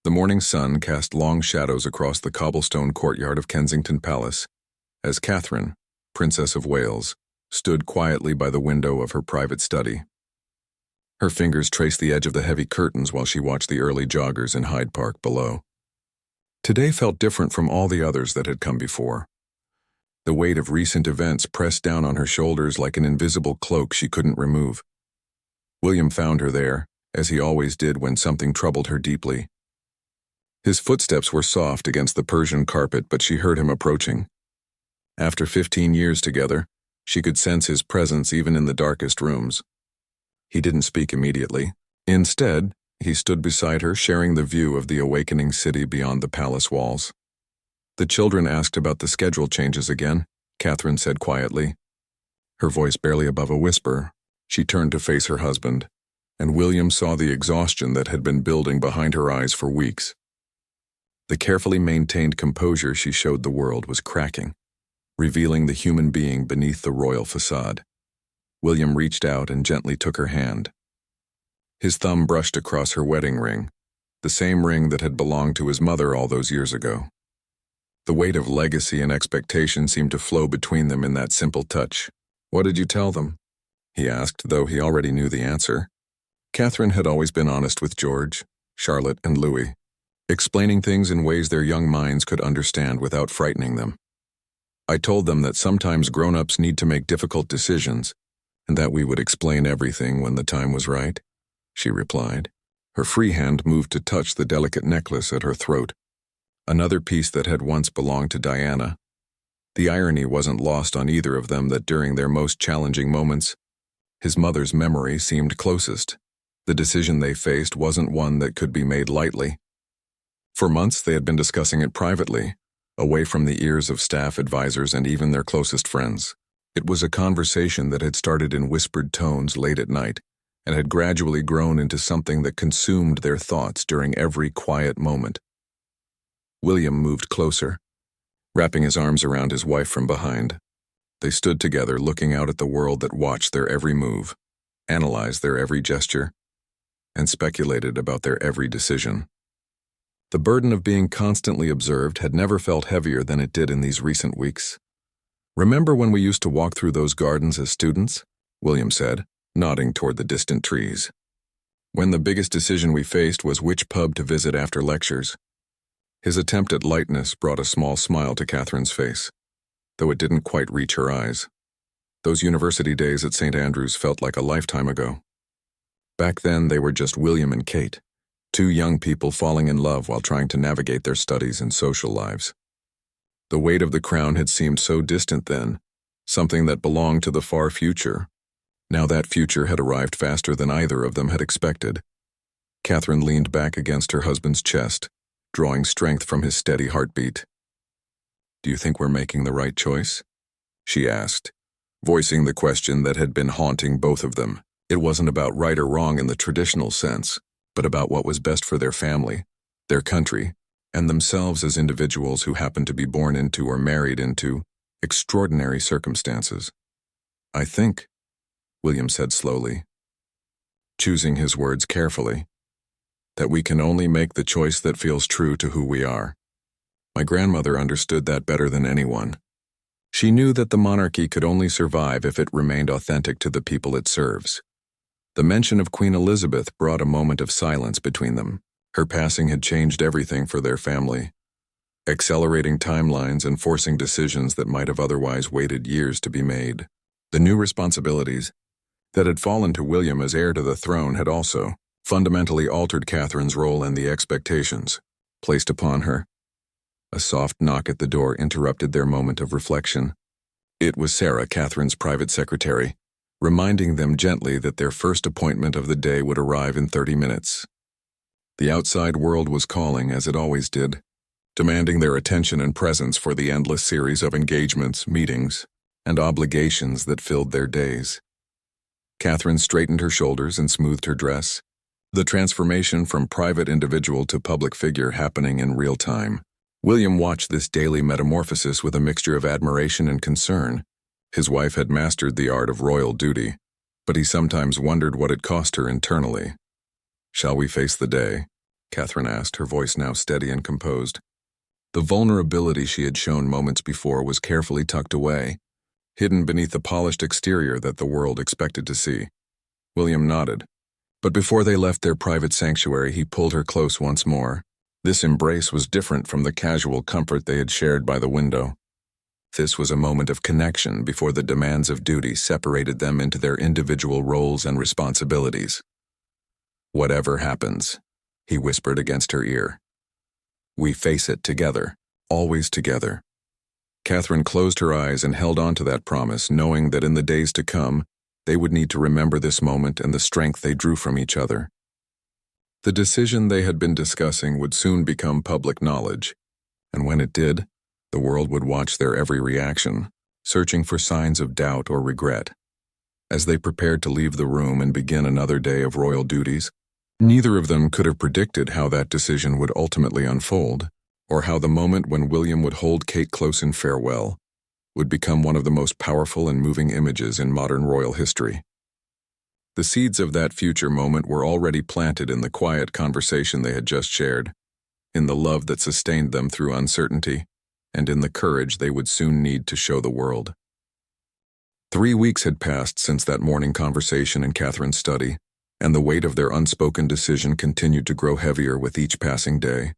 The morning sun cast long shadows across the cobblestone courtyard of Kensington Palace, as Catherine, Princess of Wales, stood quietly by the window of her private study. Her fingers traced the edge of the heavy curtains while she watched the early joggers in Hyde Park below. Today felt different from all the others that had come before. The weight of recent events pressed down on her shoulders like an invisible cloak she couldn't remove. William found her there, as he always did when something troubled her deeply. His footsteps were soft against the Persian carpet, but she heard him approaching. After 15 years together, she could sense his presence even in the darkest rooms. He didn't speak immediately. Instead, he stood beside her, sharing the view of the awakening city beyond the palace walls. The children asked about the schedule changes again, Catherine said quietly. Her voice barely above a whisper, she turned to face her husband, and William saw the exhaustion that had been building behind her eyes for weeks. The carefully maintained composure she showed the world was cracking, revealing the human being beneath the royal facade. William reached out and gently took her hand. His thumb brushed across her wedding ring, the same ring that had belonged to his mother all those years ago. The weight of legacy and expectation seemed to flow between them in that simple touch. "What did you tell them?" he asked, though he already knew the answer. Catherine had always been honest with George, Charlotte, and Louis, explaining things in ways their young minds could understand without frightening them. "I told them that sometimes grown-ups need to make difficult decisions, and that we would explain everything when the time was right," she replied. Her free hand moved to touch the delicate necklace at her throat, another piece that had once belonged to Diana. The irony wasn't lost on either of them that during their most challenging moments, his mother's memory seemed closest. The decision they faced wasn't one that could be made lightly. For months they had been discussing it privately, away from the ears of staff advisors and even their closest friends. It was a conversation that had started in whispered tones late at night and had gradually grown into something that consumed their thoughts during every quiet moment. William moved closer, wrapping his arms around his wife from behind. They stood together, looking out at the world that watched their every move, analyzed their every gesture, and speculated about their every decision. The burden of being constantly observed had never felt heavier than it did in these recent weeks. "Remember when we used to walk through those gardens as students?" William said, nodding toward the distant trees. "When the biggest decision we faced was which pub to visit after lectures." His attempt at lightness brought a small smile to Catherine's face, though it didn't quite reach her eyes. Those university days at St. Andrews felt like a lifetime ago. Back then they were just William and Kate, two young people falling in love while trying to navigate their studies and social lives. The weight of the crown had seemed so distant then, something that belonged to the far future. Now that future had arrived faster than either of them had expected. Catherine leaned back against her husband's chest, drawing strength from his steady heartbeat. "Do you think we're making the right choice?" she asked, voicing the question that had been haunting both of them. It wasn't about right or wrong in the traditional sense, but about what was best for their family, their country, and themselves as individuals who happened to be born into or married into extraordinary circumstances. "I think," William said slowly, choosing his words carefully, "that we can only make the choice that feels true to who we are. My grandmother understood that better than anyone. She knew that the monarchy could only survive if it remained authentic to the people it serves." The mention of Queen Elizabeth brought a moment of silence between them. Her passing had changed everything for their family, accelerating timelines and forcing decisions that might have otherwise waited years to be made. The new responsibilities that had fallen to William as heir to the throne had also fundamentally altered Catherine's role and the expectations placed upon her. A soft knock at the door interrupted their moment of reflection. It was Sarah, Catherine's private secretary, reminding them gently that their first appointment of the day would arrive in 30 minutes. The outside world was calling, as it always did, demanding their attention and presence for the endless series of engagements, meetings, and obligations that filled their days. Catherine straightened her shoulders and smoothed her dress, the transformation from private individual to public figure happening in real time. William watched this daily metamorphosis with a mixture of admiration and concern. His wife had mastered the art of royal duty, but he sometimes wondered what it cost her internally. "Shall we face the day?" Catherine asked, her voice now steady and composed. The vulnerability she had shown moments before was carefully tucked away, hidden beneath the polished exterior that the world expected to see. William nodded. But before they left their private sanctuary, he pulled her close once more. This embrace was different from the casual comfort they had shared by the window. This was a moment of connection before the demands of duty separated them into their individual roles and responsibilities. "Whatever happens," he whispered against her ear, "we face it together, always together." Catherine closed her eyes and held on to that promise, knowing that in the days to come, they would need to remember this moment and the strength they drew from each other. The decision they had been discussing would soon become public knowledge, and when it did, the world would watch their every reaction, searching for signs of doubt or regret. As they prepared to leave the room and begin another day of royal duties, neither of them could have predicted how that decision would ultimately unfold, or how the moment when William would hold Kate close in farewell would become one of the most powerful and moving images in modern royal history. The seeds of that future moment were already planted in the quiet conversation they had just shared, in the love that sustained them through uncertainty, and in the courage they would soon need to show the world. 3 weeks had passed since that morning conversation in Catherine's study, and the weight of their unspoken decision continued to grow heavier with each passing day.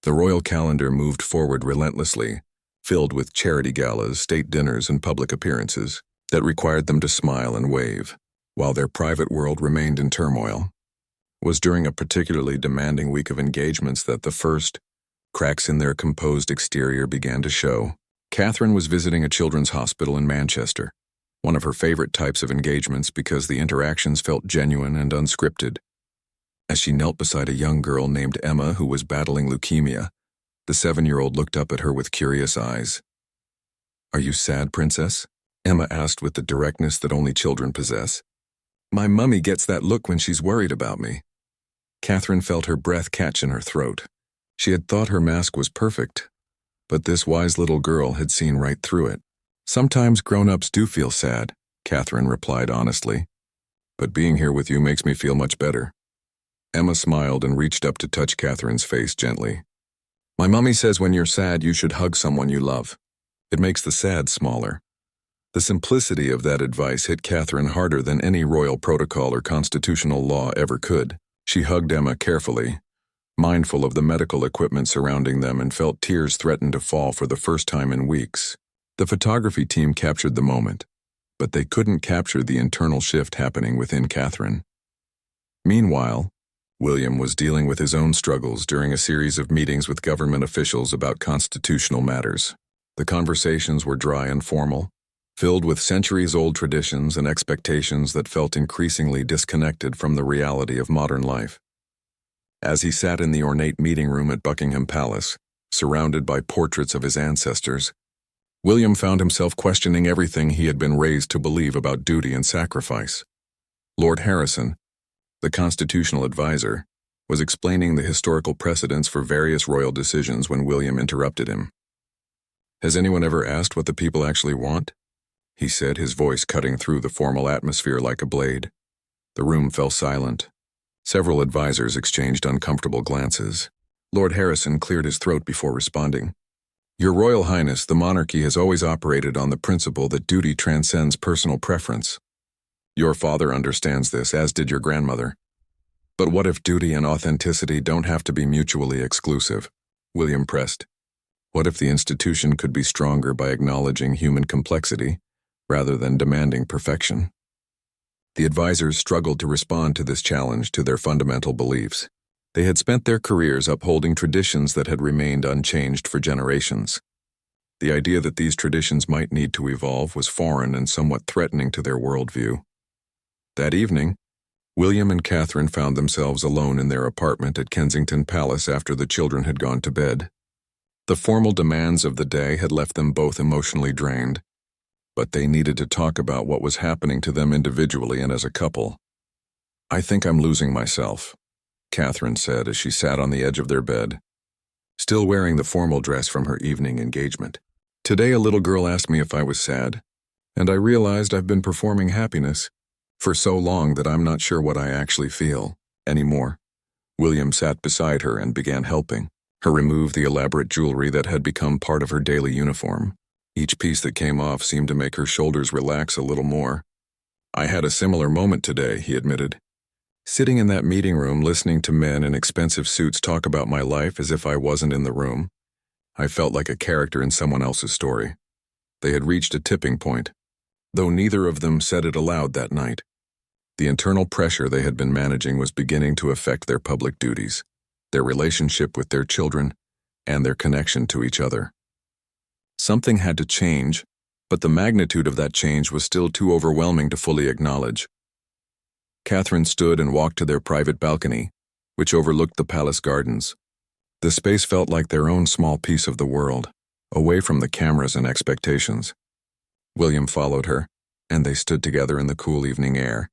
The royal calendar moved forward relentlessly, filled with charity galas, state dinners, and public appearances that required them to smile and wave, while their private world remained in turmoil. It was during a particularly demanding week of engagements that the first cracks in their composed exterior began to show. Catherine was visiting a children's hospital in Manchester, one of her favorite types of engagements because the interactions felt genuine and unscripted. As she knelt beside a young girl named Emma who was battling leukemia, the 7-year-old looked up at her with curious eyes. "Are you sad, Princess?" Emma asked with the directness that only children possess. "My mummy gets that look when she's worried about me." Catherine felt her breath catch in her throat. She had thought her mask was perfect, but this wise little girl had seen right through it. "Sometimes grown-ups do feel sad," Catherine replied honestly. "But being here with you makes me feel much better." Emma smiled and reached up to touch Catherine's face gently. "My mummy says when you're sad, you should hug someone you love. It makes the sad smaller." The simplicity of that advice hit Catherine harder than any royal protocol or constitutional law ever could. She hugged Emma carefully, mindful of the medical equipment surrounding them, and felt tears threaten to fall for the first time in weeks. The photography team captured the moment, but they couldn't capture the internal shift happening within Catherine. Meanwhile, William was dealing with his own struggles during a series of meetings with government officials about constitutional matters. The conversations were dry and formal, filled with centuries-old traditions and expectations that felt increasingly disconnected from the reality of modern life. As he sat in the ornate meeting room at Buckingham Palace, surrounded by portraits of his ancestors, William found himself questioning everything he had been raised to believe about duty and sacrifice. Lord Harrison, the constitutional advisor, was explaining the historical precedents for various royal decisions when William interrupted him. "Has anyone ever asked what the people actually want?" he said, his voice cutting through the formal atmosphere like a blade. The room fell silent. Several advisors exchanged uncomfortable glances. Lord Harrison cleared his throat before responding. "Your Royal Highness, the monarchy has always operated on the principle that duty transcends personal preference. Your father understands this, as did your grandmother. But what if duty and authenticity don't have to be mutually exclusive?" William pressed. "What if the institution could be stronger by acknowledging human complexity, rather than demanding perfection?" The advisors struggled to respond to this challenge to their fundamental beliefs. They had spent their careers upholding traditions that had remained unchanged for generations. The idea that these traditions might need to evolve was foreign and somewhat threatening to their worldview. That evening, William and Catherine found themselves alone in their apartment at Kensington Palace after the children had gone to bed. The formal demands of the day had left them both emotionally drained, but they needed to talk about what was happening to them individually and as a couple. "I think I'm losing myself," Catherine said as she sat on the edge of their bed, still wearing the formal dress from her evening engagement. "Today a little girl asked me if I was sad, and I realized I've been performing happiness for so long that I'm not sure what I actually feel anymore." William sat beside her and began helping her remove the elaborate jewelry that had become part of her daily uniform. Each piece that came off seemed to make her shoulders relax a little more. "I had a similar moment today," he admitted. "Sitting in that meeting room listening to men in expensive suits talk about my life as if I wasn't in the room. I felt like a character in someone else's story." They had reached a tipping point, though neither of them said it aloud that night. The internal pressure they had been managing was beginning to affect their public duties, their relationship with their children, and their connection to each other. Something had to change, but the magnitude of that change was still too overwhelming to fully acknowledge. Catherine stood and walked to their private balcony, which overlooked the palace gardens. The space felt like their own small piece of the world, away from the cameras and expectations. William followed her, and they stood together in the cool evening air,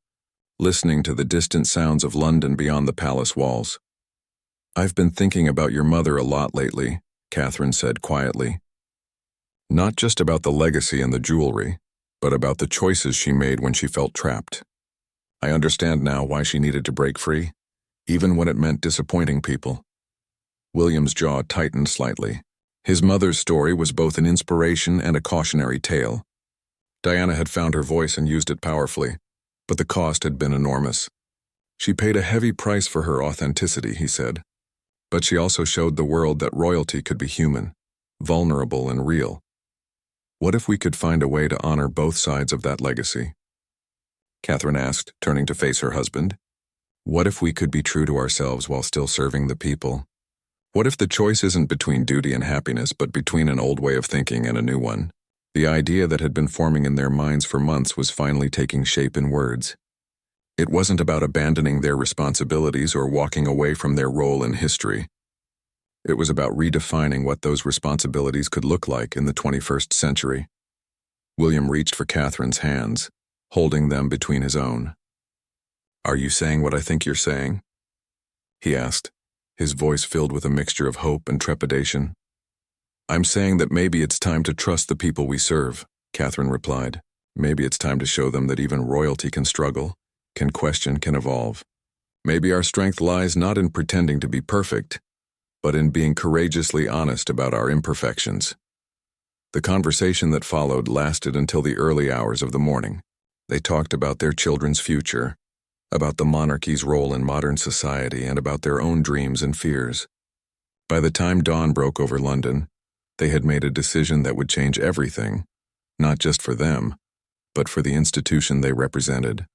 listening to the distant sounds of London beyond the palace walls. "I've been thinking about your mother a lot lately," Catherine said quietly. "Not just about the legacy and the jewelry, but about the choices she made when she felt trapped. I understand now why she needed to break free, even when it meant disappointing people." William's jaw tightened slightly. His mother's story was both an inspiration and a cautionary tale. Diana had found her voice and used it powerfully, but the cost had been enormous. "She paid a heavy price for her authenticity," he said, "but she also showed the world that royalty could be human, vulnerable and real. What if we could find a way to honor both sides of that legacy?" Catherine asked, turning to face her husband. "What if we could be true to ourselves while still serving the people? What if the choice isn't between duty and happiness, but between an old way of thinking and a new one?" The idea that had been forming in their minds for months was finally taking shape in words. It wasn't about abandoning their responsibilities or walking away from their role in history. It was about redefining what those responsibilities could look like in the 21st century. William reached for Catherine's hands, holding them between his own. "Are you saying what I think you're saying?" he asked, his voice filled with a mixture of hope and trepidation. "I'm saying that maybe it's time to trust the people we serve," Catherine replied. "Maybe it's time to show them that even royalty can struggle, can question, can evolve. Maybe our strength lies not in pretending to be perfect, but in being courageously honest about our imperfections." The conversation that followed lasted until the early hours of the morning. They talked about their children's future, about the monarchy's role in modern society, and about their own dreams and fears. By the time dawn broke over London, they had made a decision that would change everything, not just for them, but for the institution they represented.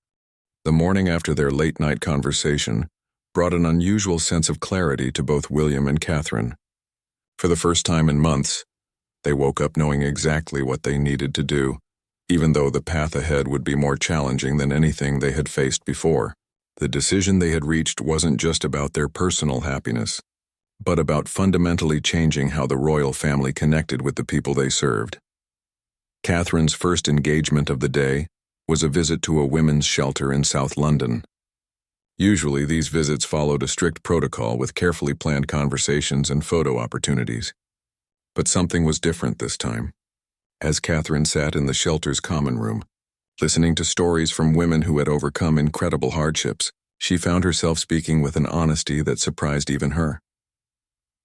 The morning after their late-night conversation brought an unusual sense of clarity to both William and Catherine. For the first time in months, they woke up knowing exactly what they needed to do, even though the path ahead would be more challenging than anything they had faced before. The decision they had reached wasn't just about their personal happiness, but about fundamentally changing how the royal family connected with the people they served. Catherine's first engagement of the day was a visit to a women's shelter in South London. Usually, these visits followed a strict protocol with carefully planned conversations and photo opportunities. But something was different this time. As Catherine sat in the shelter's common room, listening to stories from women who had overcome incredible hardships, she found herself speaking with an honesty that surprised even her.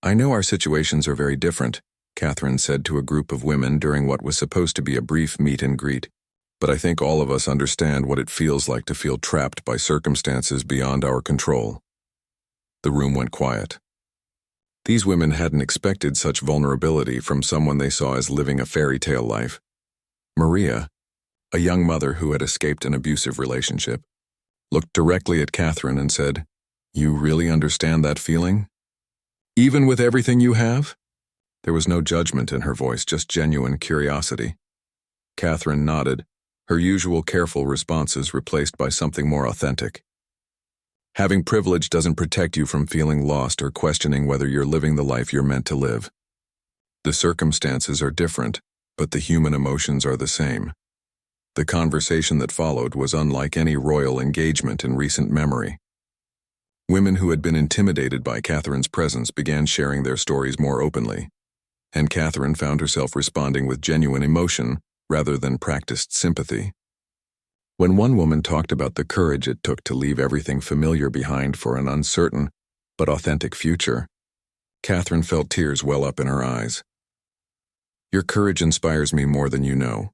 "I know our situations are very different," Catherine said to a group of women during what was supposed to be a brief meet and greet. "But I think all of us understand what it feels like to feel trapped by circumstances beyond our control." The room went quiet. These women hadn't expected such vulnerability from someone they saw as living a fairy tale life. Maria, a young mother who had escaped an abusive relationship, looked directly at Catherine and said, "You really understand that feeling? Even with everything you have?" There was no judgment in her voice, just genuine curiosity. Catherine nodded, her usual careful responses replaced by something more authentic. "Having privilege doesn't protect you from feeling lost or questioning whether you're living the life you're meant to live. The circumstances are different, but the human emotions are the same." The conversation that followed was unlike any royal engagement in recent memory. Women who had been intimidated by Catherine's presence began sharing their stories more openly, and Catherine found herself responding with genuine emotion rather than practiced sympathy. When one woman talked about the courage it took to leave everything familiar behind for an uncertain, but authentic future. Catherine felt tears well up in her eyes. "Your courage inspires me more than you know,"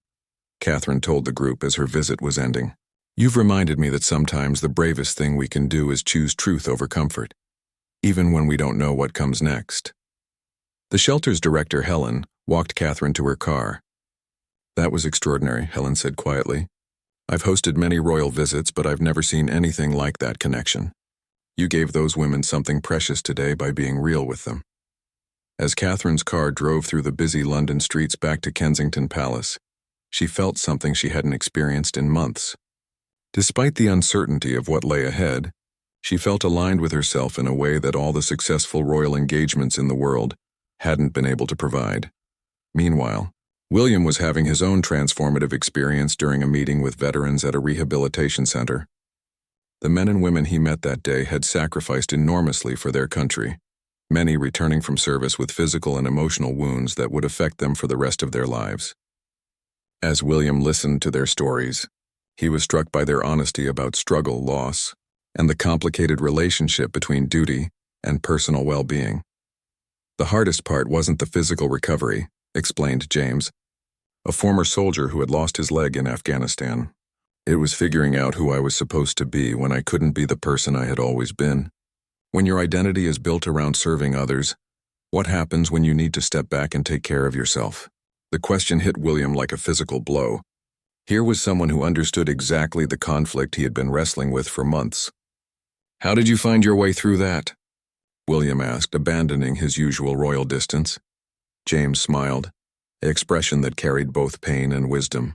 Catherine told the group as her visit was ending. "You've reminded me that sometimes the bravest thing we can do is choose truth over comfort, even when we don't know what comes next." The shelter's director, Helen, walked Catherine to her car. "That was extraordinary," Helen said quietly. "I've hosted many royal visits, but I've never seen anything like that connection. You gave those women something precious today by being real with them." As Catherine's car drove through the busy London streets back to Kensington Palace, she felt something she hadn't experienced in months. Despite the uncertainty of what lay ahead, she felt aligned with herself in a way that all the successful royal engagements in the world hadn't been able to provide. Meanwhile, William was having his own transformative experience during a meeting with veterans at a rehabilitation center. The men and women he met that day had sacrificed enormously for their country, many returning from service with physical and emotional wounds that would affect them for the rest of their lives. As William listened to their stories, he was struck by their honesty about struggle, loss, and the complicated relationship between duty and personal well-being. "The hardest part wasn't the physical recovery," explained James, a former soldier who had lost his leg in Afghanistan. "It was figuring out who I was supposed to be when I couldn't be the person I had always been. When your identity is built around serving others, what happens when you need to step back and take care of yourself?" The question hit William like a physical blow. Here was someone who understood exactly the conflict he had been wrestling with for months. "How did you find your way through that?" William asked, abandoning his usual royal distance. James smiled, an expression that carried both pain and wisdom.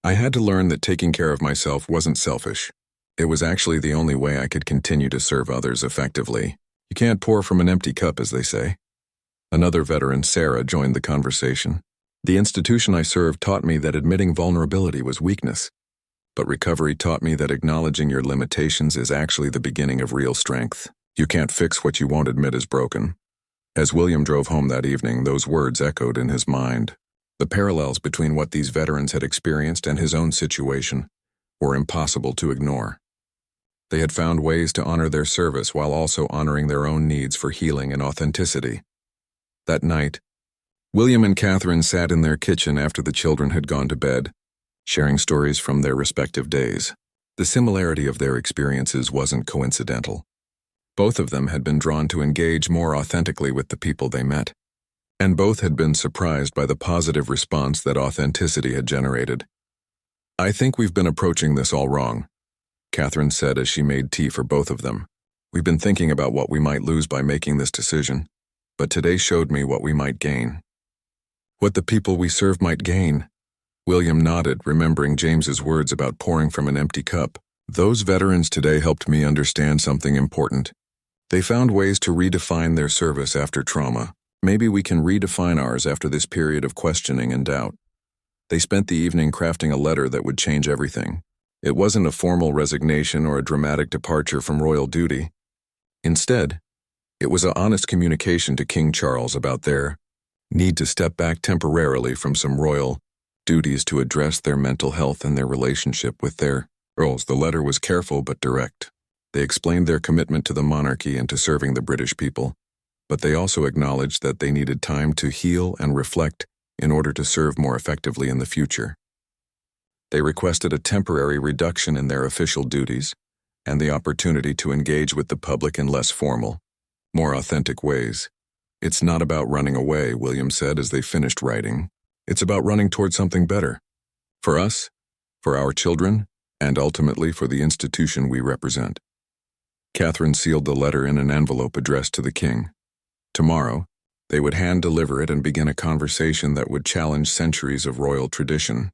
"I had to learn that taking care of myself wasn't selfish. It was actually the only way I could continue to serve others effectively. You can't pour from an empty cup, as they say." Another veteran, Sarah, joined the conversation. "The institution I served taught me that admitting vulnerability was weakness, but recovery taught me that acknowledging your limitations is actually the beginning of real strength. You can't fix what you won't admit is broken." As William drove home that evening, those words echoed in his mind. The parallels between what these veterans had experienced and his own situation were impossible to ignore. They had found ways to honor their service while also honoring their own needs for healing and authenticity. That night, William and Catherine sat in their kitchen after the children had gone to bed, sharing stories from their respective days. The similarity of their experiences wasn't coincidental. Both of them had been drawn to engage more authentically with the people they met, and both had been surprised by the positive response that authenticity had generated. "I think we've been approaching this all wrong," Catherine said as she made tea for both of them. "We've been thinking about what we might lose by making this decision, but today showed me what we might gain." "What the people we serve might gain?" William nodded, remembering James's words about pouring from an empty cup. "Those veterans today helped me understand something important. They found ways to redefine their service after trauma. Maybe we can redefine ours after this period of questioning and doubt." They spent the evening crafting a letter that would change everything. It wasn't a formal resignation or a dramatic departure from royal duty. Instead, it was an honest communication to King Charles about their need to step back temporarily from some royal duties to address their mental health and their relationship with their roles. The letter was careful but direct. They explained their commitment to the monarchy and to serving the British people, but they also acknowledged that they needed time to heal and reflect in order to serve more effectively in the future. They requested a temporary reduction in their official duties and the opportunity to engage with the public in less formal, more authentic ways. "It's not about running away," William said as they finished writing. "It's about running toward something better. For us, for our children, and ultimately for the institution we represent." Catherine sealed the letter in an envelope addressed to the king. Tomorrow, they would hand-deliver it and begin a conversation that would challenge centuries of royal tradition.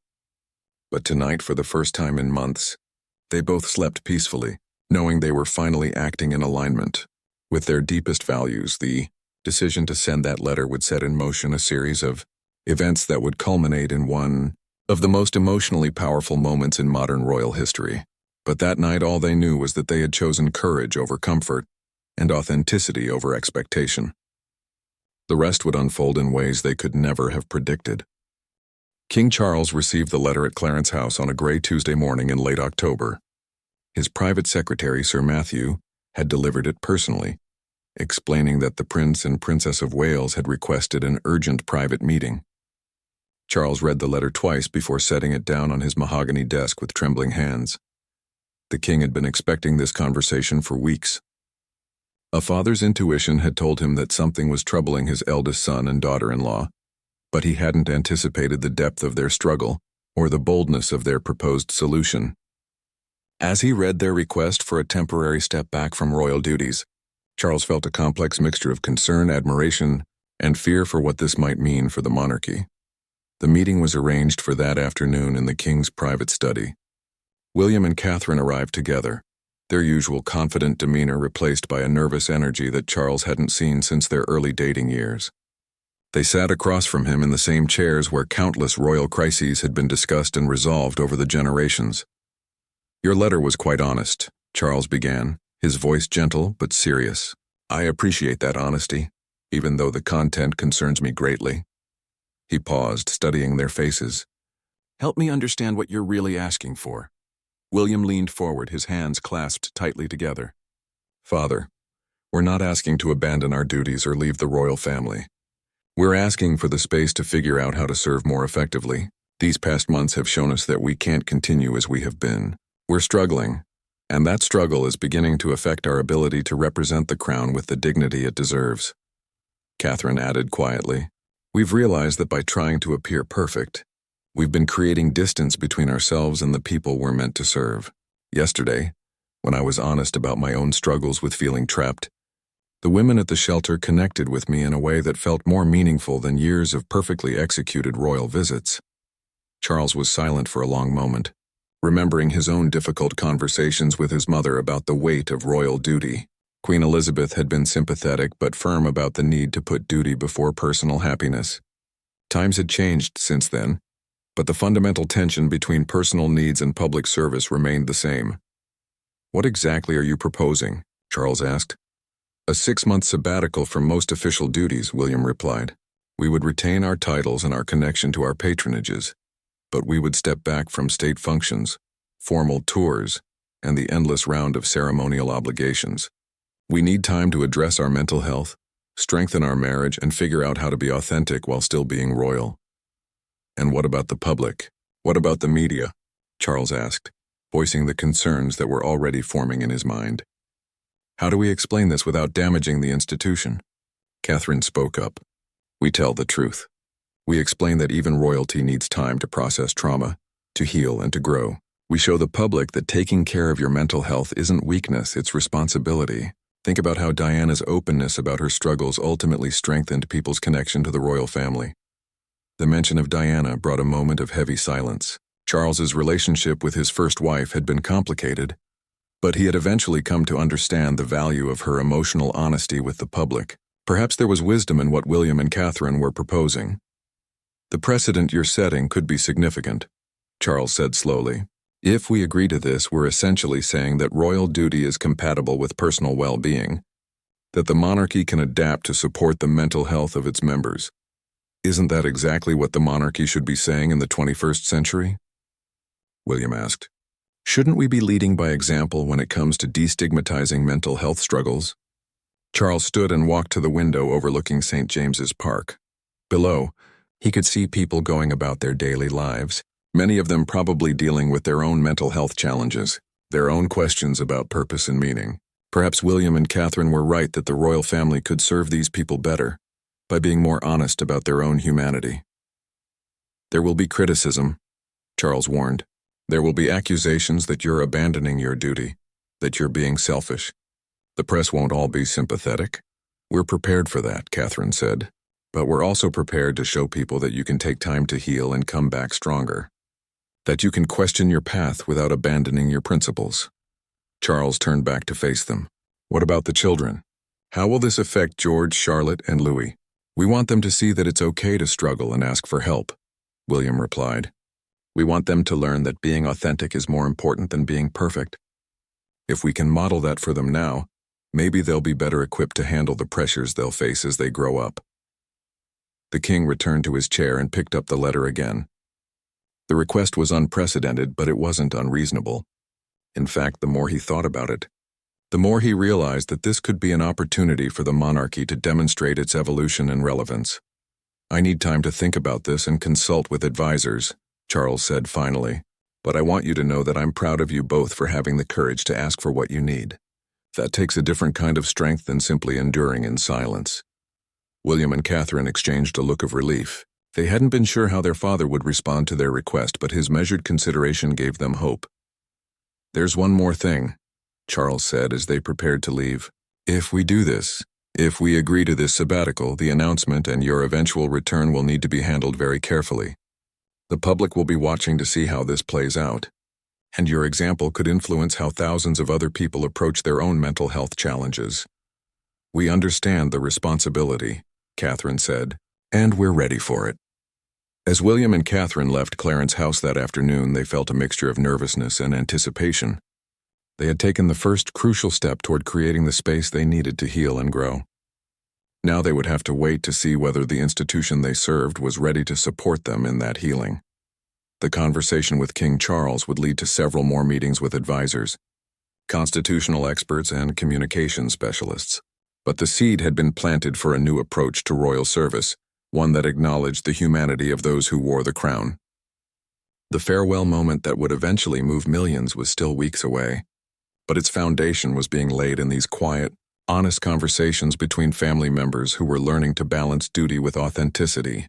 But tonight, for the first time in months, they both slept peacefully, knowing they were finally acting in alignment with their deepest values. The decision to send that letter would set in motion a series of events that would culminate in one of the most emotionally powerful moments in modern royal history. But that night, all they knew was that they had chosen courage over comfort and authenticity over expectation. The rest would unfold in ways they could never have predicted. King Charles received the letter at Clarence House on a gray Tuesday morning in late October. His private secretary, Sir Matthew, had delivered it personally, explaining that the Prince and Princess of Wales had requested an urgent private meeting. Charles read the letter twice before setting it down on his mahogany desk with trembling hands. The king had been expecting this conversation for weeks. A father's intuition had told him that something was troubling his eldest son and daughter-in-law, but he hadn't anticipated the depth of their struggle or the boldness of their proposed solution. As he read their request for a temporary step back from royal duties, Charles felt a complex mixture of concern, admiration, and fear for what this might mean for the monarchy. The meeting was arranged for that afternoon in the king's private study. William and Catherine arrived together, their usual confident demeanor replaced by a nervous energy that Charles hadn't seen since their early dating years. They sat across from him in the same chairs where countless royal crises had been discussed and resolved over the generations. "Your letter was quite honest," Charles began, his voice gentle but serious. "I appreciate that honesty, even though the content concerns me greatly." He paused, studying their faces. "Help me understand what you're really asking for." William leaned forward, his hands clasped tightly together. "Father, we're not asking to abandon our duties or leave the royal family. We're asking for the space to figure out how to serve more effectively. These past months have shown us that we can't continue as we have been. We're struggling, and that struggle is beginning to affect our ability to represent the crown with the dignity it deserves." Catherine added quietly, "We've realized that by trying to appear perfect, we've been creating distance between ourselves and the people we're meant to serve. Yesterday, when I was honest about my own struggles with feeling trapped, the women at the shelter connected with me in a way that felt more meaningful than years of perfectly executed royal visits." Charles was silent for a long moment, remembering his own difficult conversations with his mother about the weight of royal duty. Queen Elizabeth had been sympathetic but firm about the need to put duty before personal happiness. Times had changed since then, but the fundamental tension between personal needs and public service remained the same. "What exactly are you proposing?" Charles asked. "A 6-month sabbatical from most official duties," William replied. "We would retain our titles and our connection to our patronages, but we would step back from state functions, formal tours, and the endless round of ceremonial obligations. We need time to address our mental health, strengthen our marriage, and figure out how to be authentic while still being royal." "And what about the public? What about the media?" Charles asked, voicing the concerns that were already forming in his mind. "How do we explain this without damaging the institution?" Catherine spoke up. "We tell the truth. We explain that even royalty needs time to process trauma, to heal and to grow. We show the public that taking care of your mental health isn't weakness, it's responsibility. Think about how Diana's openness about her struggles ultimately strengthened people's connection to the royal family." The mention of Diana brought a moment of heavy silence. Charles's relationship with his first wife had been complicated, but he had eventually come to understand the value of her emotional honesty with the public. Perhaps there was wisdom in what William and Catherine were proposing. "The precedent you're setting could be significant," Charles said slowly. "If we agree to this, we're essentially saying that royal duty is compatible with personal well-being, that the monarchy can adapt to support the mental health of its members. Isn't that exactly what the monarchy should be saying in the 21st century?" William asked. "Shouldn't we be leading by example when it comes to destigmatizing mental health struggles?" Charles stood and walked to the window overlooking St. James's Park. Below, he could see people going about their daily lives, many of them probably dealing with their own mental health challenges, their own questions about purpose and meaning. Perhaps William and Catherine were right that the royal family could serve these people better by being more honest about their own humanity. "There will be criticism," Charles warned. "There will be accusations that you're abandoning your duty, that you're being selfish. The press won't all be sympathetic. We're prepared for that," Catherine said. "But we're also prepared to show people that you can take time to heal and come back stronger. That you can question your path without abandoning your principles." Charles turned back to face them. "What about the children? How will this affect George, Charlotte, and Louis?" "We want them to see that it's okay to struggle and ask for help," William replied. "We want them to learn that being authentic is more important than being perfect. If we can model that for them now, maybe they'll be better equipped to handle the pressures they'll face as they grow up." The king returned to his chair and picked up the letter again. The request was unprecedented, but it wasn't unreasonable. In fact, the more he thought about it, the more he realized that this could be an opportunity for the monarchy to demonstrate its evolution and relevance. "I need time to think about this and consult with advisors," Charles said finally, "but I want you to know that I'm proud of you both for having the courage to ask for what you need. That takes a different kind of strength than simply enduring in silence." William and Catherine exchanged a look of relief. They hadn't been sure how their father would respond to their request, but his measured consideration gave them hope. "There's one more thing," Charles said as they prepared to leave. If we agree to this sabbatical, the announcement and your eventual return will need to be handled very carefully. The public will be watching to see how this plays out, and your example could influence how thousands of other people approach their own mental health challenges." "We understand the responsibility," Catherine said, "and we're ready for it." As William and Catherine left Clarence's house that afternoon, they felt a mixture of nervousness and anticipation. They had taken the first crucial step toward creating the space they needed to heal and grow. Now they would have to wait to see whether the institution they served was ready to support them in that healing. The conversation with King Charles would lead to several more meetings with advisors, constitutional experts, and communication specialists. But the seed had been planted for a new approach to royal service, one that acknowledged the humanity of those who wore the crown. The farewell moment that would eventually move millions was still weeks away, but its foundation was being laid in these quiet, honest conversations between family members who were learning to balance duty with authenticity.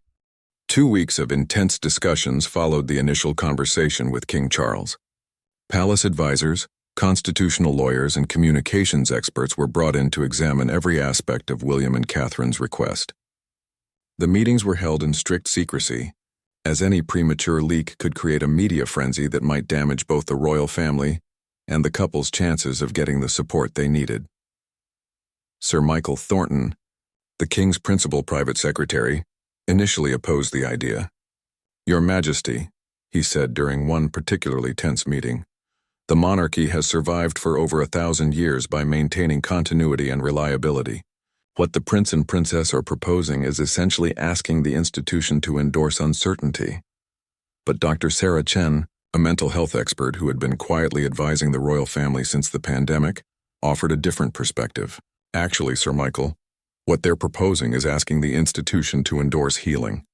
2 weeks of intense discussions followed the initial conversation with King Charles. Palace advisors, constitutional lawyers, and communications experts were brought in to examine every aspect of William and Catherine's request. The meetings were held in strict secrecy, as any premature leak could create a media frenzy that might damage both the royal family and the couple's chances of getting the support they needed. Sir Michael Thornton, the King's principal private secretary, initially opposed the idea. "Your Majesty," he said during one particularly tense meeting, "the monarchy has survived for over 1,000 years by maintaining continuity and reliability. What the Prince and Princess are proposing is essentially asking the institution to endorse uncertainty." But Dr. Sarah Chen, a mental health expert who had been quietly advising the royal family since the pandemic, offered a different perspective. "Actually, Sir Michael, what they're proposing is asking the institution to endorse healing.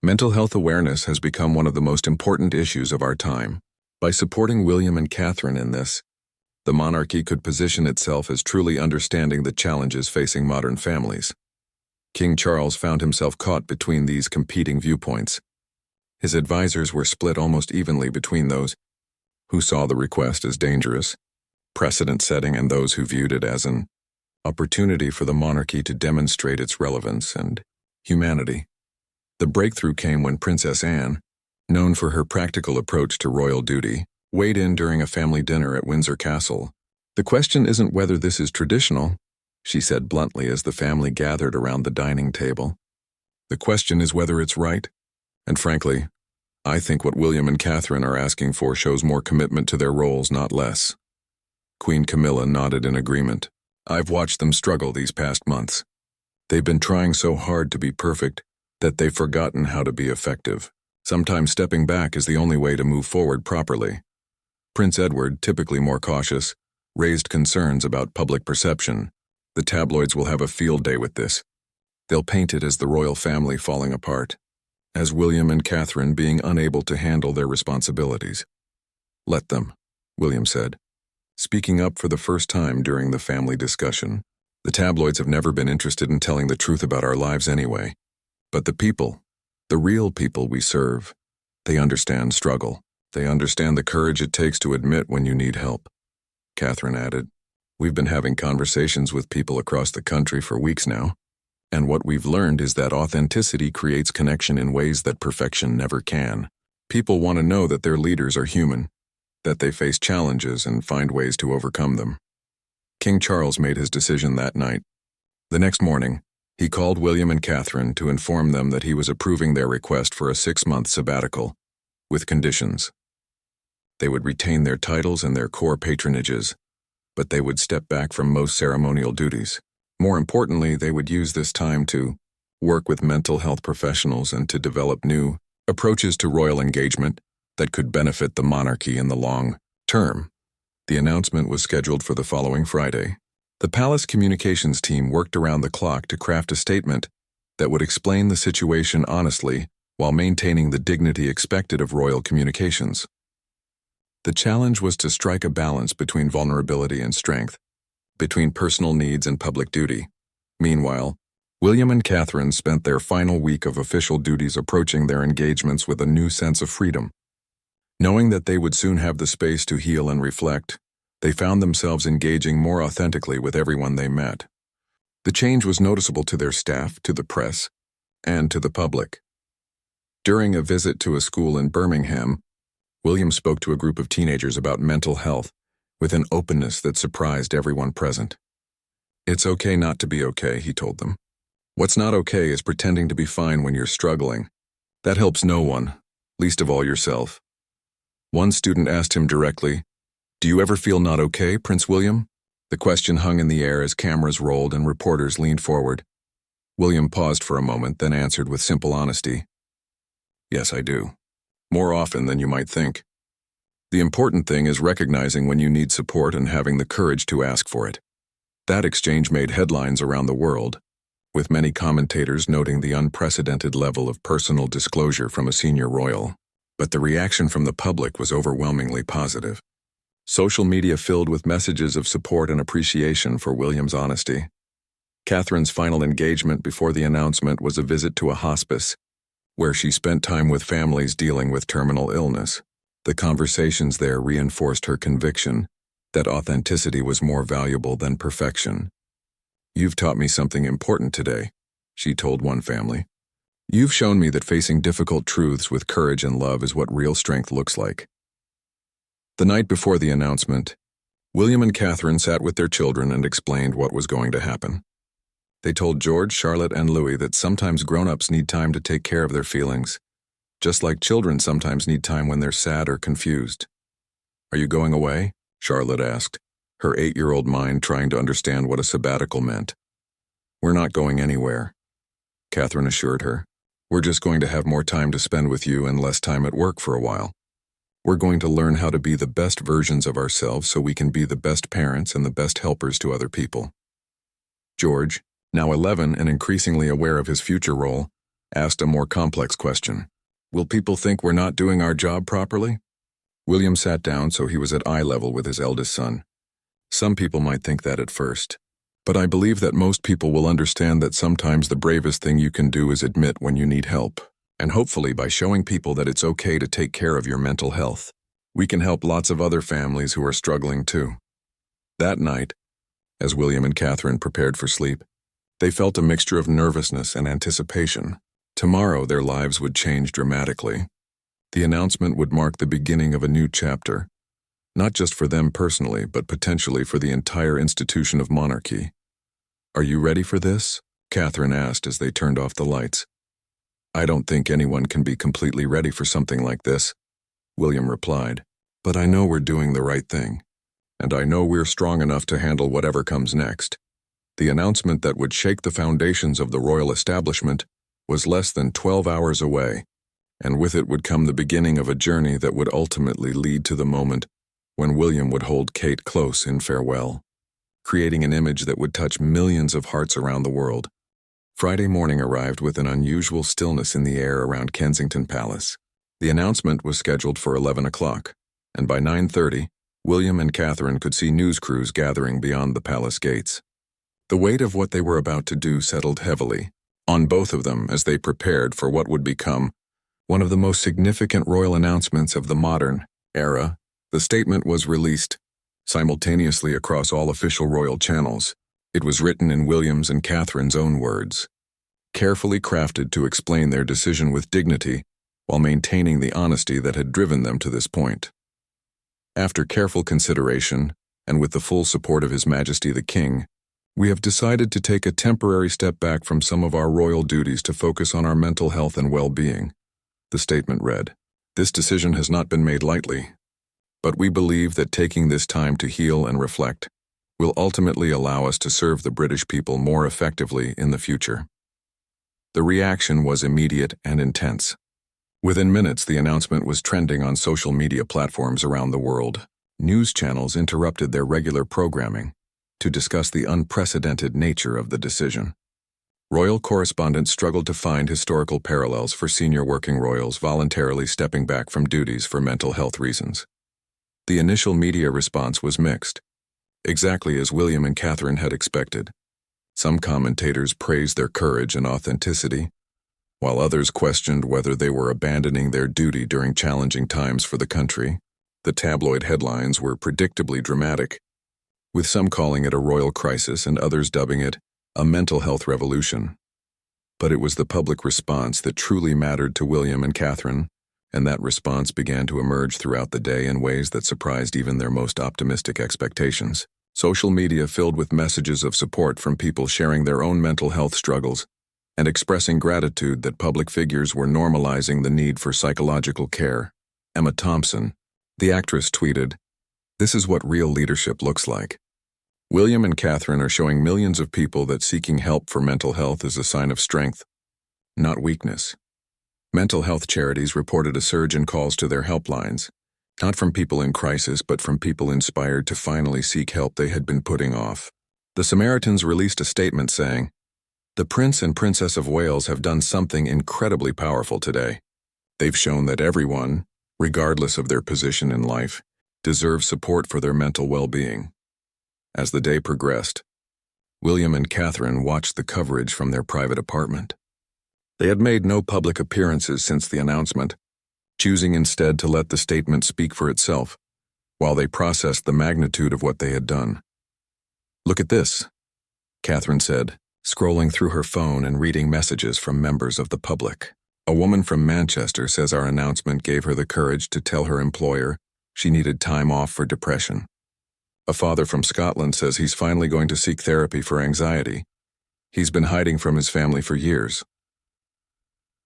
Mental health awareness has become one of the most important issues of our time. By supporting William and Catherine in this, the monarchy could position itself as truly understanding the challenges facing modern families." King Charles found himself caught between these competing viewpoints. His advisors were split almost evenly between those who saw the request as dangerous, precedent-setting, and those who viewed it as an opportunity for the monarchy to demonstrate its relevance and humanity. The breakthrough came when Princess Anne, known for her practical approach to royal duty, weighed in during a family dinner at Windsor Castle. "The question isn't whether this is traditional," she said bluntly as the family gathered around the dining table. "The question is whether it's right. And frankly, I think what William and Catherine are asking for shows more commitment to their roles, not less." Queen Camilla nodded in agreement. "I've watched them struggle these past months. They've been trying so hard to be perfect that they've forgotten how to be effective. Sometimes stepping back is the only way to move forward properly." Prince Edward, typically more cautious, raised concerns about public perception. "The tabloids will have a field day with this. They'll paint it as the royal family falling apart, as William and Catherine being unable to handle their responsibilities." "Let them," William said, speaking up for the first time during the family discussion. "The tabloids have never been interested in telling the truth about our lives anyway. But the people, the real people we serve, they understand struggle. They understand the courage it takes to admit when you need help." Catherine added, "We've been having conversations with people across the country for weeks now, and what we've learned is that authenticity creates connection in ways that perfection never can. People want to know that their leaders are human, that they face challenges and find ways to overcome them." King Charles made his decision that night. The next morning, he called William and Catherine to inform them that he was approving their request for a 6-month sabbatical, with conditions. They would retain their titles and their core patronages, but they would step back from most ceremonial duties. More importantly, they would use this time to work with mental health professionals and to develop new approaches to royal engagement that could benefit the monarchy in the long term. The announcement was scheduled for the following Friday. The palace communications team worked around the clock to craft a statement that would explain the situation honestly while maintaining the dignity expected of royal communications. The challenge was to strike a balance between vulnerability and strength, between personal needs and public duty. Meanwhile, William and Catherine spent their final week of official duties approaching their engagements with a new sense of freedom. Knowing that they would soon have the space to heal and reflect, they found themselves engaging more authentically with everyone they met. The change was noticeable to their staff, to the press, and to the public. During a visit to a school in Birmingham, William spoke to a group of teenagers about mental health with an openness that surprised everyone present. "It's okay not to be okay," he told them. "What's not okay is pretending to be fine when you're struggling. That helps no one, least of all yourself." One student asked him directly, "Do you ever feel not okay, Prince William?" The question hung in the air as cameras rolled and reporters leaned forward. William paused for a moment, then answered with simple honesty, "Yes, I do. More often than you might think. The important thing is recognizing when you need support and having the courage to ask for it." That exchange made headlines around the world, with many commentators noting the unprecedented level of personal disclosure from a senior royal. But the reaction from the public was overwhelmingly positive. Social media filled with messages of support and appreciation for William's honesty. Catherine's final engagement before the announcement was a visit to a hospice, where she spent time with families dealing with terminal illness. The conversations there reinforced her conviction that authenticity was more valuable than perfection. "You've taught me something important today," she told one family. "You've shown me that facing difficult truths with courage and love is what real strength looks like." The night before the announcement, William and Catherine sat with their children and explained what was going to happen. They told George, Charlotte, and Louis that sometimes grown-ups need time to take care of their feelings, just like children sometimes need time when they're sad or confused. "Are you going away?" Charlotte asked, her 8-year-old mind trying to understand what a sabbatical meant. "We're not going anywhere," Catherine assured her. "We're just going to have more time to spend with you and less time at work for a while. We're going to learn how to be the best versions of ourselves so we can be the best parents and the best helpers to other people." George, now 11 and increasingly aware of his future role, asked a more complex question. "Will people think we're not doing our job properly?" William sat down so he was at eye level with his eldest son. "Some people might think that at first, but I believe that most people will understand that sometimes the bravest thing you can do is admit when you need help. And hopefully by showing people that it's okay to take care of your mental health, we can help lots of other families who are struggling too." That night, as William and Catherine prepared for sleep, they felt a mixture of nervousness and anticipation. Tomorrow their lives would change dramatically. The announcement would mark the beginning of a new chapter, not just for them personally, but potentially for the entire institution of monarchy. "Are you ready for this?" Catherine asked as they turned off the lights. "I don't think anyone can be completely ready for something like this," William replied. "But I know we're doing the right thing, and I know we're strong enough to handle whatever comes next." The announcement that would shake the foundations of the royal establishment was less than 12 hours away, and with it would come the beginning of a journey that would ultimately lead to the moment when William would hold Kate close in farewell, creating an image that would touch millions of hearts around the world. Friday morning arrived with an unusual stillness in the air around Kensington Palace. The announcement was scheduled for 11 o'clock, and by 9:30, William and Catherine could see news crews gathering beyond the palace gates. The weight of what they were about to do settled heavily on both of them as they prepared for what would become one of the most significant royal announcements of the modern era. The statement was released simultaneously across all official royal channels. It was written in William's and Catherine's own words, carefully crafted to explain their decision with dignity while maintaining the honesty that had driven them to this point. After careful consideration, and with the full support of His Majesty the King, we have decided to take a temporary step back from some of our royal duties to focus on our mental health and well-being, the statement read. This decision has not been made lightly, but we believe that taking this time to heal and reflect will ultimately allow us to serve the British people more effectively in the future. The reaction was immediate and intense. Within minutes, the announcement was trending on social media platforms around the world. News channels interrupted their regular programming to discuss the unprecedented nature of the decision. Royal correspondents struggled to find historical parallels for senior working royals voluntarily stepping back from duties for mental health reasons. The initial media response was mixed, exactly as William and Catherine had expected. Some commentators praised their courage and authenticity, while others questioned whether they were abandoning their duty during challenging times for the country. The tabloid headlines were predictably dramatic, with some calling it a royal crisis and others dubbing it a mental health revolution. But it was the public response that truly mattered to William and Catherine, and that response began to emerge throughout the day in ways that surprised even their most optimistic expectations. Social media filled with messages of support from people sharing their own mental health struggles and expressing gratitude that public figures were normalizing the need for psychological care. Emma Thompson, the actress, tweeted, "This is what real leadership looks like." William and Catherine are showing millions of people that seeking help for mental health is a sign of strength, not weakness. Mental health charities reported a surge in calls to their helplines, not from people in crisis but from people inspired to finally seek help they had been putting off. The Samaritans released a statement saying, "The Prince and Princess of Wales have done something incredibly powerful today. They've shown that everyone, regardless of their position in life, deserves support for their mental well-being." As the day progressed, William and Catherine watched the coverage from their private apartment. They had made no public appearances since the announcement, choosing instead to let the statement speak for itself, while they processed the magnitude of what they had done. "Look at this," Catherine said, scrolling through her phone and reading messages from members of the public. "A woman from Manchester says our announcement gave her the courage to tell her employer she needed time off for depression. A father from Scotland says he's finally going to seek therapy for anxiety. He's been hiding from his family for years."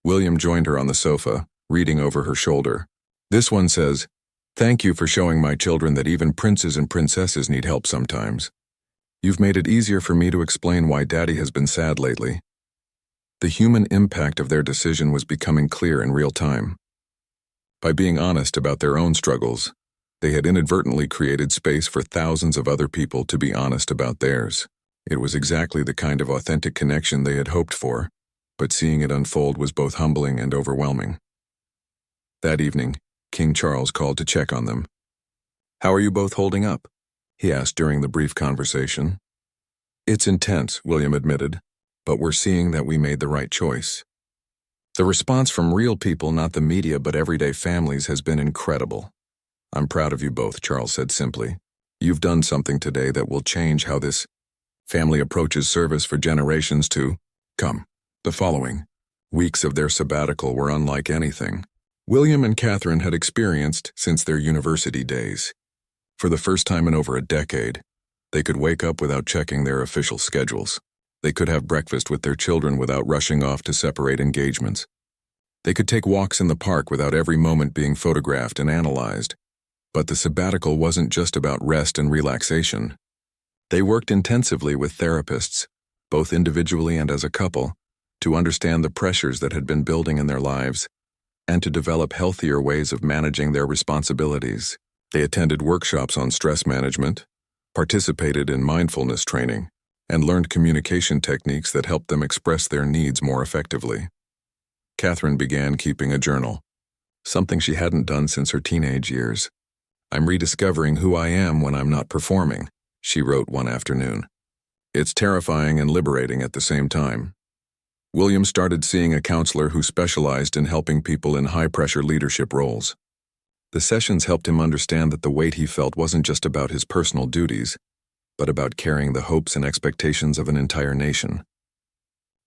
William joined her on the sofa, reading over her shoulder. "This one says, 'Thank you for showing my children that even princes and princesses need help sometimes. You've made it easier for me to explain why Daddy has been sad lately.'" The human impact of their decision was becoming clear in real time. By being honest about their own struggles, they had inadvertently created space for thousands of other people to be honest about theirs. It was exactly the kind of authentic connection they had hoped for, but seeing it unfold was both humbling and overwhelming. That evening, King Charles called to check on them. "How are you both holding up?" he asked during the brief conversation. "It's intense," William admitted, "but we're seeing that we made the right choice." The response from real people, not the media but everyday families, has been incredible. "I'm proud of you both," Charles said simply. "You've done something today that will change how this family approaches service for generations to come." The following weeks of their sabbatical were unlike anything William and Catherine had experienced since their university days. For the first time in over a decade, they could wake up without checking their official schedules. They could have breakfast with their children without rushing off to separate engagements. They could take walks in the park without every moment being photographed and analyzed. But the sabbatical wasn't just about rest and relaxation. They worked intensively with therapists, both individually and as a couple, to understand the pressures that had been building in their lives and to develop healthier ways of managing their responsibilities. They attended workshops on stress management, participated in mindfulness training, and learned communication techniques that helped them express their needs more effectively. Catherine began keeping a journal, something she hadn't done since her teenage years. "I'm rediscovering who I am when I'm not performing," she wrote one afternoon. "It's terrifying and liberating at the same time." William started seeing a counselor who specialized in helping people in high-pressure leadership roles. The sessions helped him understand that the weight he felt wasn't just about his personal duties, but about carrying the hopes and expectations of an entire nation.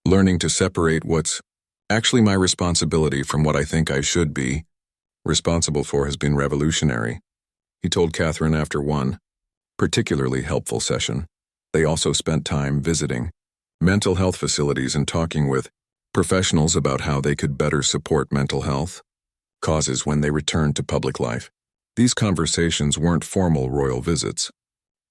"Learning to separate what's actually my responsibility from what I think I should be responsible for has been revolutionary," he told Catherine after one particularly helpful session. They also spent time visiting mental health facilities and talking with professionals about how they could better support mental health causes when they returned to public life. These conversations weren't formal royal visits,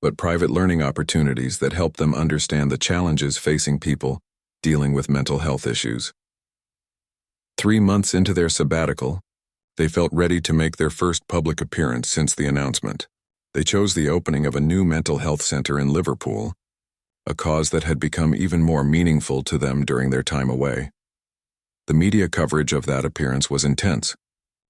but private learning opportunities that helped them understand the challenges facing people dealing with mental health issues. 3 months into their sabbatical, they felt ready to make their first public appearance since the announcement. They chose the opening of a new mental health center in Liverpool, a cause that had become even more meaningful to them during their time away. The media coverage of that appearance was intense,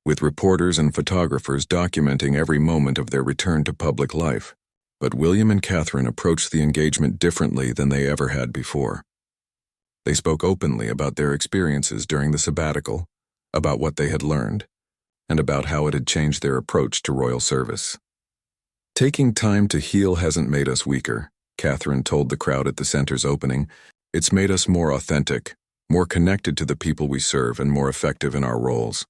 with reporters and photographers documenting every moment of their return to public life. But William and Catherine approached the engagement differently than they ever had before. They spoke openly about their experiences during the sabbatical, about what they had learned, and about how it had changed their approach to royal service. "Taking time to heal hasn't made us weaker," Catherine told the crowd at the center's opening. "It's made us more authentic, more connected to the people we serve, and more effective in our roles."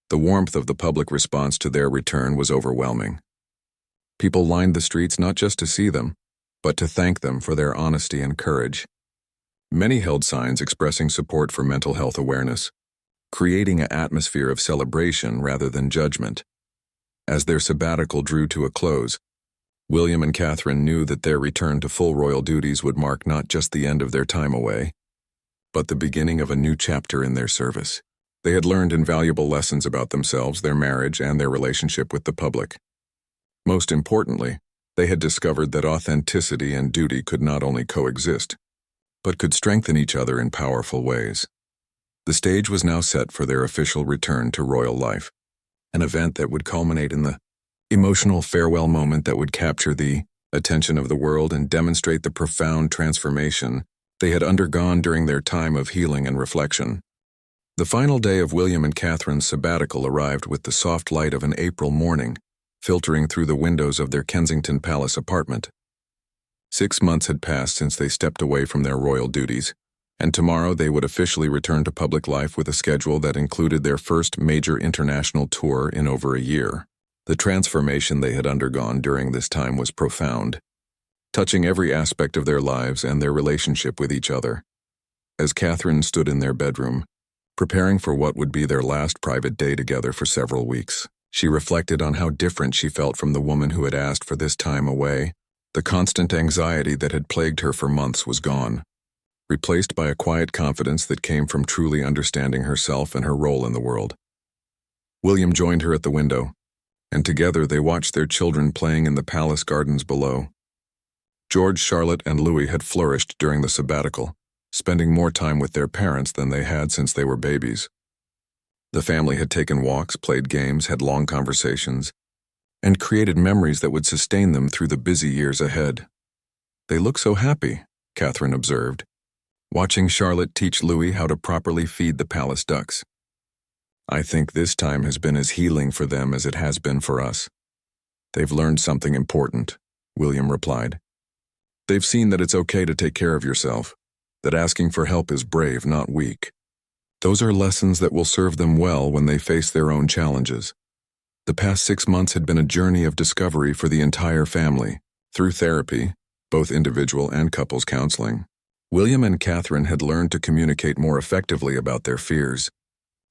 The warmth of the public response to their return was overwhelming. People lined the streets not just to see them, but to thank them for their honesty and courage. Many held signs expressing support for mental health awareness, creating an atmosphere of celebration rather than judgment. As their sabbatical drew to a close, William and Catherine knew that their return to full royal duties would mark not just the end of their time away, but the beginning of a new chapter in their service. They had learned invaluable lessons about themselves, their marriage, and their relationship with the public. Most importantly, they had discovered that authenticity and duty could not only coexist, but could strengthen each other in powerful ways. The stage was now set for their official return to royal life, an event that would culminate in the emotional farewell moment that would capture the attention of the world and demonstrate the profound transformation they had undergone during their time of healing and reflection. The final day of William and Catherine's sabbatical arrived with the soft light of an April morning, filtering through the windows of their Kensington Palace apartment. 6 months had passed since they stepped away from their royal duties, and tomorrow they would officially return to public life with a schedule that included their first major international tour in over a year. The transformation they had undergone during this time was profound, touching every aspect of their lives and their relationship with each other. As Catherine stood in their bedroom, preparing for what would be their last private day together for several weeks, she reflected on how different she felt from the woman who had asked for this time away. The constant anxiety that had plagued her for months was gone, replaced by a quiet confidence that came from truly understanding herself and her role in the world. William joined her at the window, and together they watched their children playing in the palace gardens below. George, Charlotte, and Louis had flourished during the sabbatical, spending more time with their parents than they had since they were babies. The family had taken walks, played games, had long conversations, and created memories that would sustain them through the busy years ahead. "They look so happy," Catherine observed, watching Charlotte teach Louis how to properly feed the palace ducks. "I think this time has been as healing for them as it has been for us." "They've learned something important," William replied. "They've seen that it's okay to take care of yourself, that asking for help is brave, not weak. Those are lessons that will serve them well when they face their own challenges." The past 6 months had been a journey of discovery for the entire family, through therapy, both individual and couples counseling. William and Catherine had learned to communicate more effectively about their fears,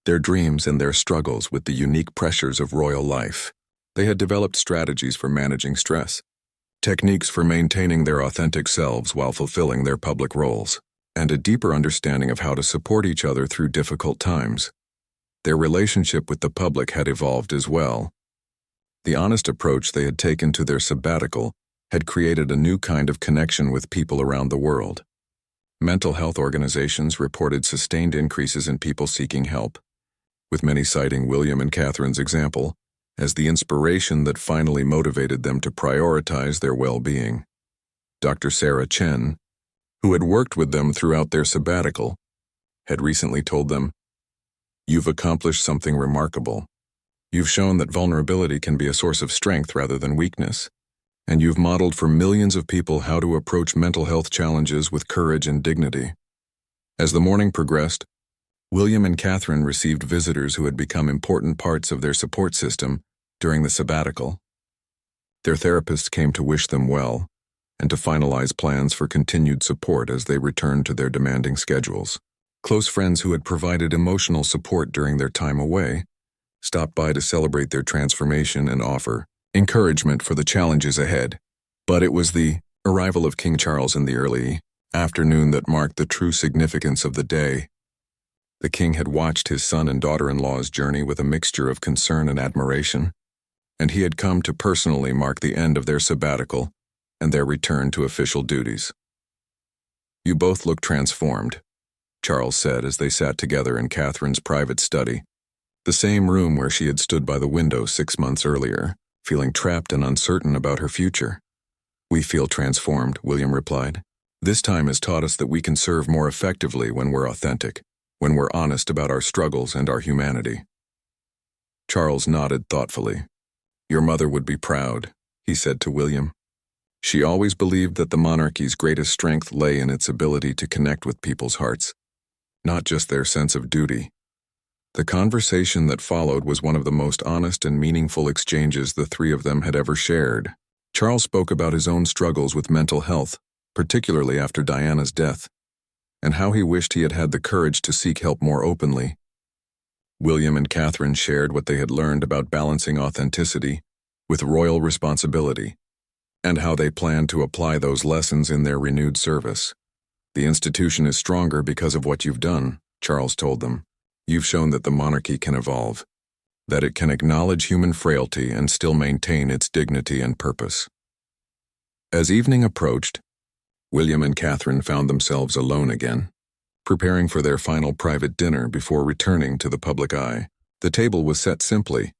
their dreams, and their struggles with the unique pressures of royal life. They had developed strategies for managing stress, techniques for maintaining their authentic selves while fulfilling their public roles, and a deeper understanding of how to support each other through difficult times. Their relationship with the public had evolved as well. The honest approach they had taken to their sabbatical had created a new kind of connection with people around the world. Mental health organizations reported sustained increases in people seeking help, with many citing William and Catherine's example as the inspiration that finally motivated them to prioritize their well-being. Dr. Sarah Chen, who had worked with them throughout their sabbatical, had recently told them, "You've accomplished something remarkable. You've shown that vulnerability can be a source of strength rather than weakness, and you've modeled for millions of people how to approach mental health challenges with courage and dignity." As the morning progressed, William and Catherine received visitors who had become important parts of their support system during the sabbatical. Their therapists came to wish them well and to finalize plans for continued support as they returned to their demanding schedules. Close friends who had provided emotional support during their time away stopped by to celebrate their transformation and offer encouragement for the challenges ahead. But it was the arrival of King Charles in the early afternoon that marked the true significance of the day. The king had watched his son and daughter-in-law's journey with a mixture of concern and admiration, and he had come to personally mark the end of their sabbatical and their return to official duties. "You both look transformed," Charles said as they sat together in Catherine's private study, the same room where she had stood by the window 6 months earlier, feeling trapped and uncertain about her future. "We feel transformed," William replied. "This time has taught us that we can serve more effectively when we're authentic, when we're honest about our struggles and our humanity." Charles nodded thoughtfully. "Your mother would be proud," he said to William. "She always believed that the monarchy's greatest strength lay in its ability to connect with people's hearts, not just their sense of duty." The conversation that followed was one of the most honest and meaningful exchanges the three of them had ever shared. Charles spoke about his own struggles with mental health, particularly after Diana's death, and how he wished he had had the courage to seek help more openly. William and Catherine shared what they had learned about balancing authenticity with royal responsibility, and how they planned to apply those lessons in their renewed service. "The institution is stronger because of what you've done," Charles told them. "You've shown that the monarchy can evolve, that it can acknowledge human frailty and still maintain its dignity and purpose." As evening approached, William and Catherine found themselves alone again, preparing for their final private dinner before returning to the public eye. The table was set simply,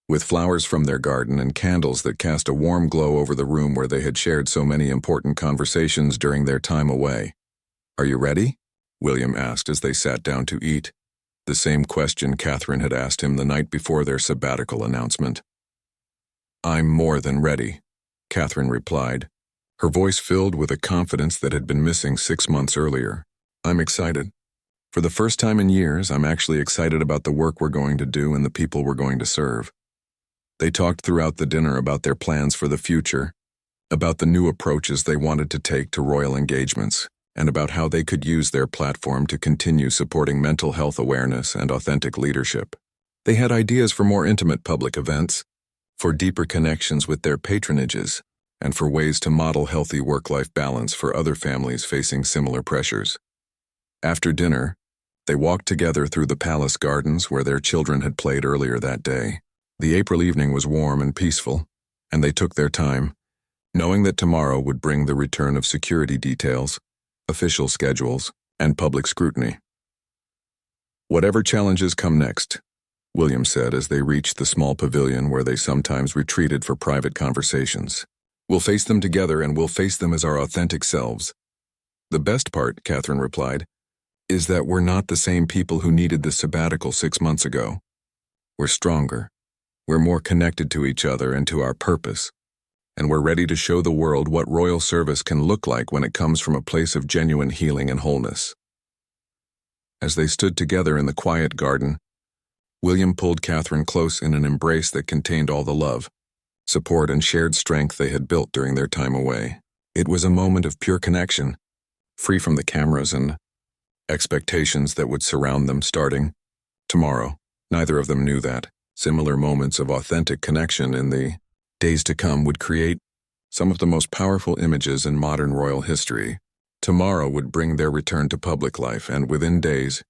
with flowers from their garden and candles that cast a warm glow over the room where they had shared so many important conversations during their time away. "Are you ready?" William asked as they sat down to eat, the same question Catherine had asked him the night before their sabbatical announcement. "I'm more than ready," Catherine replied, her voice filled with a confidence that had been missing 6 months earlier. "I'm excited. For the first time in years, I'm actually excited about the work we're going to do and the people we're going to serve." They talked throughout the dinner about their plans for the future, about the new approaches they wanted to take to royal engagements, and about how they could use their platform to continue supporting mental health awareness and authentic leadership. They had ideas for more intimate public events, for deeper connections with their patronages, and for ways to model healthy work-life balance for other families facing similar pressures. After dinner, they walked together through the palace gardens where their children had played earlier that day. The April evening was warm and peaceful, and they took their time, knowing that tomorrow would bring the return of security details, official schedules, and public scrutiny. "Whatever challenges come next," William said as they reached the small pavilion where they sometimes retreated for private conversations, "we'll face them together and we'll face them as our authentic selves." "The best part," Catherine replied, "is that we're not the same people who needed the sabbatical 6 months ago. We're stronger. We're more connected to each other and to our purpose. And we're ready to show the world what royal service can look like when it comes from a place of genuine healing and wholeness." As they stood together in the quiet garden, William pulled Catherine close in an embrace that contained all the love, support, and shared strength they had built during their time away. It was a moment of pure connection, free from the cameras and expectations that would surround them starting tomorrow. Neither of them knew that similar moments of authentic connection in the days to come would create some of the most powerful images in modern royal history. Tomorrow would bring their return to public life, and within days,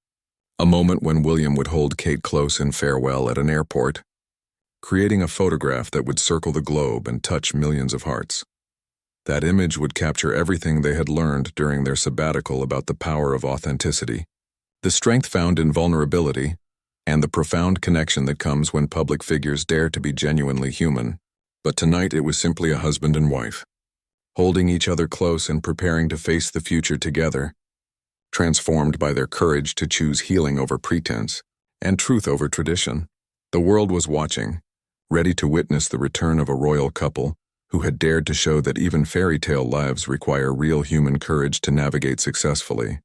a moment when William would hold Kate close in farewell at an airport, creating a photograph that would circle the globe and touch millions of hearts. That image would capture everything they had learned during their sabbatical about the power of authenticity, the strength found in vulnerability, and the profound connection that comes when public figures dare to be genuinely human. But tonight it was simply a husband and wife, holding each other close and preparing to face the future together, transformed by their courage to choose healing over pretense and truth over tradition. The world was watching, ready to witness the return of a royal couple who had dared to show that even fairy tale lives require real human courage to navigate successfully.